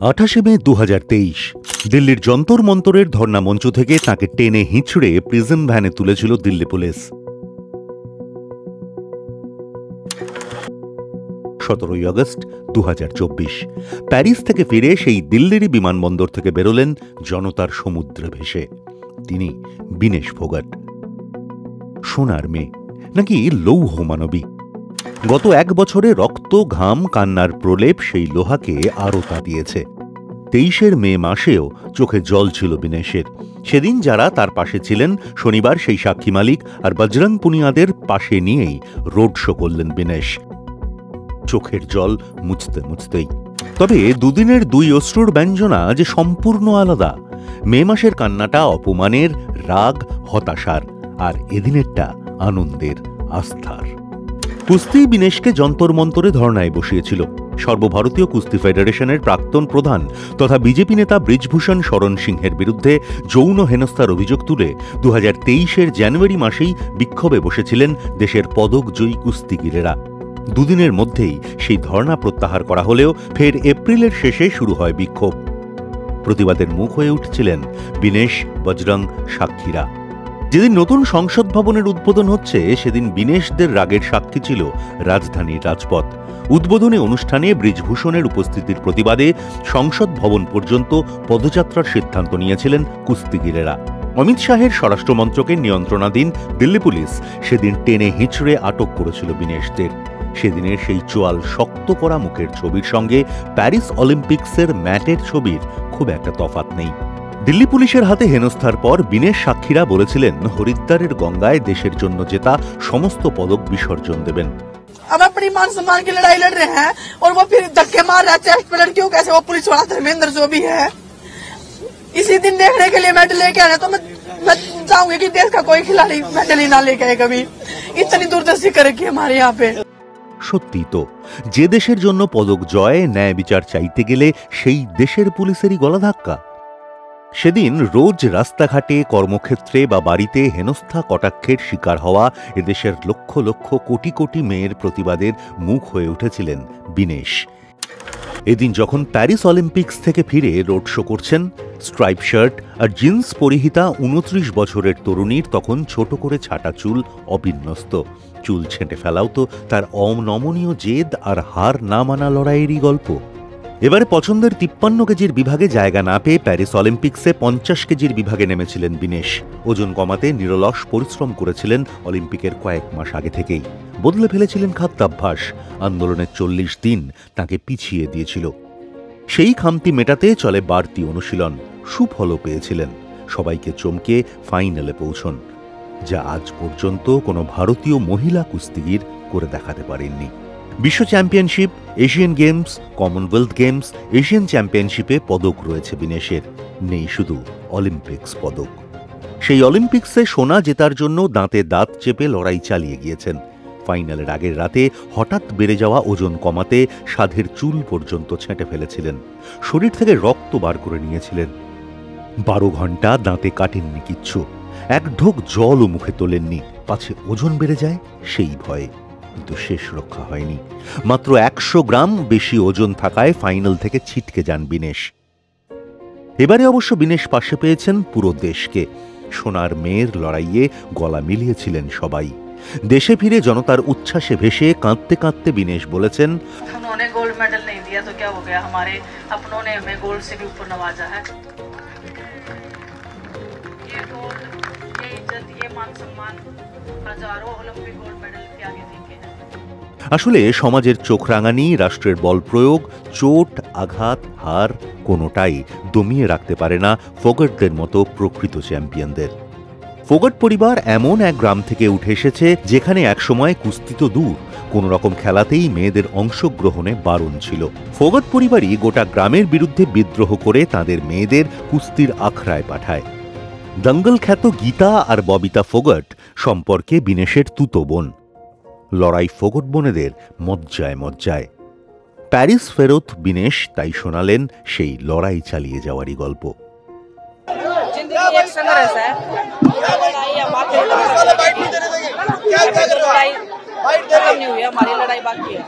28 মে 2023 দিল্লির যন্তর মন্তরের ধর্ণা মঞ্চ থেকে তাকে টেনে হিঁচড়ে প্রিজন ভ্যানে তুলেছিল দিল্লি পুলিশ। 17 আগস্ট 2024 প্যারিস থেকে ফিরে সেই দিল্লিরই বিমানবন্দর থেকে বেরোলেন জনতার সমুদ্রে ভেসে। তিনি বিনেশ ফোগাট। সোনার মেয়ে নাকি লৌহ মানবী? গত এক বছরে রক্ত, ঘাম, কান্নার প্রলেপ সেই লোহাকে আরও তাড়িয়েছে। 23 মে মাসেও চোখে জল ছিল বিনেশের। সেদিন যারা তার পাশে ছিলেন, শনিবার সেই সাক্ষী মালিক আর বজরং পুনিয়াদের পাশে নিয়েই রোড শো করলেন বিনেশ, চোখের জল মুছতে মুছতেই। তবে দুদিনের দুই অশ্রুর ব্যঞ্জনা যে সম্পূর্ণ আলাদা। মে মাসের কান্নাটা অপমানের, রাগ, হতাশার, আর এদিনেরটা আনন্দের, আস্থার। কুস্তি বিনেশকে যন্তর মন্তরে ধর্নায় বসিয়েছিল। সর্বভারতীয় কুস্তি ফেডারেশনের প্রাক্তন প্রধান তথা বিজেপি নেতা ব্রিজভূষণ শরণ সিংহের বিরুদ্ধে যৌন হেনস্থার অভিযোগ তুলে 2023 জানুয়ারি মাসেই বিক্ষোভে বসেছিলেন দেশের পদকজয়ী কুস্তিগিরেরা। দুদিনের মধ্যেই সেই ধর্না প্রত্যাহার করা হলেও ফের এপ্রিলের শেষে শুরু হয় বিক্ষোভ। প্রতিবাদের মুখ হয়ে উঠছিলেন বিনেশ, বজরং, সাক্ষীরা। যেদিন নতুন সংসদ ভবনের উদ্বোধন হচ্ছে, সেদিন বিনেশদের রাগের সাক্ষী ছিল রাজধানীর রাজপথ। উদ্বোধনী অনুষ্ঠানে ব্রিজভূষণের উপস্থিতির প্রতিবাদে সংসদ ভবন পর্যন্ত পদযাত্রার সিদ্ধান্ত নিয়েছিলেন কুস্তিগিরেরা। অমিত শাহের স্বরাষ্ট্রমন্ত্রকের নিয়ন্ত্রণাধীন দিল্লি পুলিশ সেদিন টেনে হিঁচড়ে আটক করেছিল বিনেশদের। সেদিনের সেই চোয়াল শক্ত করা মুখের ছবির সঙ্গে প্যারিস অলিম্পিক্সের ম্যাটের ছবির খুব একটা তফাৎ নেই। দিল্লি পুলিশের হাতে হেনস্থার পর বিনেশ সাক্ষীরা বলেছিলেন হরিদ্বারের গঙ্গায় দেশের জন্য জেতা সমস্ত পদক বিসর্জন দেবেন। अब अपनी मान सम्मान की लड़ाई लड़ रहे हैं और वो फिर धक्के मार रहे हैं चेस्ट पे लड़कियों कैसे। वो पुलिस वाला धर्मेंद्र जो भी है, इसी दिन देखने के लिए मेडल लेके आए, तो मैं चाहूंगी कि देश का कोई खिलाड़ी मेडल ही ना लेके आए कभी। इतनी दूरदर्शी कर रखी है हमारे यहाँ पे। সত্যি তো, যে দেশের জন্য পদক জয়, ন্যায় বিচার চাইতে গেলে সেই দেশের পুলিশেরই গলা ধাক্কা। সেদিন রোজ রাস্তাঘাটে, কর্মক্ষেত্রে বা বাড়িতে হেনস্থা কটাক্ষের শিকার হওয়া এদেশের লক্ষ লক্ষ কোটি কোটি মেয়ের প্রতিবাদের মুখ হয়ে উঠেছিলেন বিনেশ। এদিন যখন প্যারিস অলিম্পিক্স থেকে ফিরে রোড শো করছেন, স্ট্রাইপ শার্ট আর জিন্স পরিহিতা 29 বছরের তরুণীর তখন ছোট করে ছাটা চুল অবিন্যস্ত। চুল ছেঁটে ফেলাও তো তার অনমনীয় জেদ আর হার না মানা লড়াইয়েরই গল্প। এবারে পছন্দের 53 কেজির বিভাগে জায়গা না পেয়ে প্যারিস অলিম্পিক্সে 50 কেজির বিভাগে নেমেছিলেন বিনেশ। ওজন কমাতে নিরলস পরিশ্রম করেছিলেন অলিম্পিকের কয়েক মাস আগে থেকেই। বদলে ফেলেছিলেন খাদ্যাভ্যাস। আন্দোলনের 40 দিন তাকে পিছিয়ে দিয়েছিল। সেই খামতি মেটাতে চলে বাড়তি অনুশীলন। সুফলও পেয়েছিলেন। সবাইকে চমকে ফাইনালে পৌঁছন, যা আজ পর্যন্ত কোনো ভারতীয় মহিলা কুস্তিগির করে দেখাতে পারেননি। বিশ্ব championship, Asian games, Commonwealth games, Asian চ্যাম্পিয়নশিপে পদক রয়েছে বিনেশের। নেই শুধু অলিম্পিক্স পদক। সেই অলিম্পিক্সে সোনা জেতার জন্য দাঁতে দাঁত চেপে লড়াই চালিয়ে গিয়েছেন। ফাইনালের আগের রাতে হঠাৎ বেড়ে যাওয়া ওজন কমাতে সাধের চুল পর্যন্ত ছেঁটে ফেলেছিলেন। শরীর থেকে রক্ত বার করে নিয়েছিলেন। 12 ঘন্টা দাঁতে কাটেননি কিচ্ছু। এক ঢোক জলও মুখে তোলেননি, পাছে ওজন বেড়ে যায় সেই ভয়ে। কিন্তু শেষ রক্ষা হয়নি। মাত্র 100 গ্রাম বেশি ওজন থাকায় ফাইনাল থেকে ছিটকে যান বিনেশ। এবারে অবশ্য বিনেশ পাশে পেয়েছেন পুরো দেশকে। সোনার মেয়ের লড়াইয়ে গলা মিলিয়েছিলেন সবাই। দেশে ফিরে জনতার উচ্ছ্বাসে ভেসে কাঁদতে কাঁদতে বিনেশ বলেছেন, उन्होंने गोल्ड मेडल नहीं दिया तो क्या हो गया, हमारे अपनों ने हमें गोल्ड से भी ऊपर नवाजा है। ये गोल्ड, ये इज्जत, ये मान सम्मान हजारों ओलंपिक गोल्ड मेडल के आगे फीके हैं। আসলে সমাজের চোখ রাঙানি, রাষ্ট্রের বল প্রয়োগ, চোট, আঘাত, হার কোনোটাই দমিয়ে রাখতে পারে না ফোগাটদের মতো প্রকৃত চ্যাম্পিয়নদের। ফোগাট পরিবার এমন এক গ্রাম থেকে উঠে এসেছে যেখানে একসময় কুস্তি তো দূর, কোন রকম খেলাতেই মেয়েদের অংশগ্রহণে বারণ ছিল। ফোগাট পরিবারই গোটা গ্রামের বিরুদ্ধে বিদ্রোহ করে তাদের মেয়েদের কুস্তির আখড়ায় পাঠায়। দঙ্গল খ্যাত গীতা আর ববিতা ফোগাট সম্পর্কে বিনেশের তুতো বোন। লড়াই ফোগাট বোনেদের মজ্জায় মজ্জায়। প্যারিস ফেরত বিনেশ তাই শোনালেন সেই লড়াই চালিয়ে যাওয়ারই গল্প। हमारी लड़ाई बाकी है।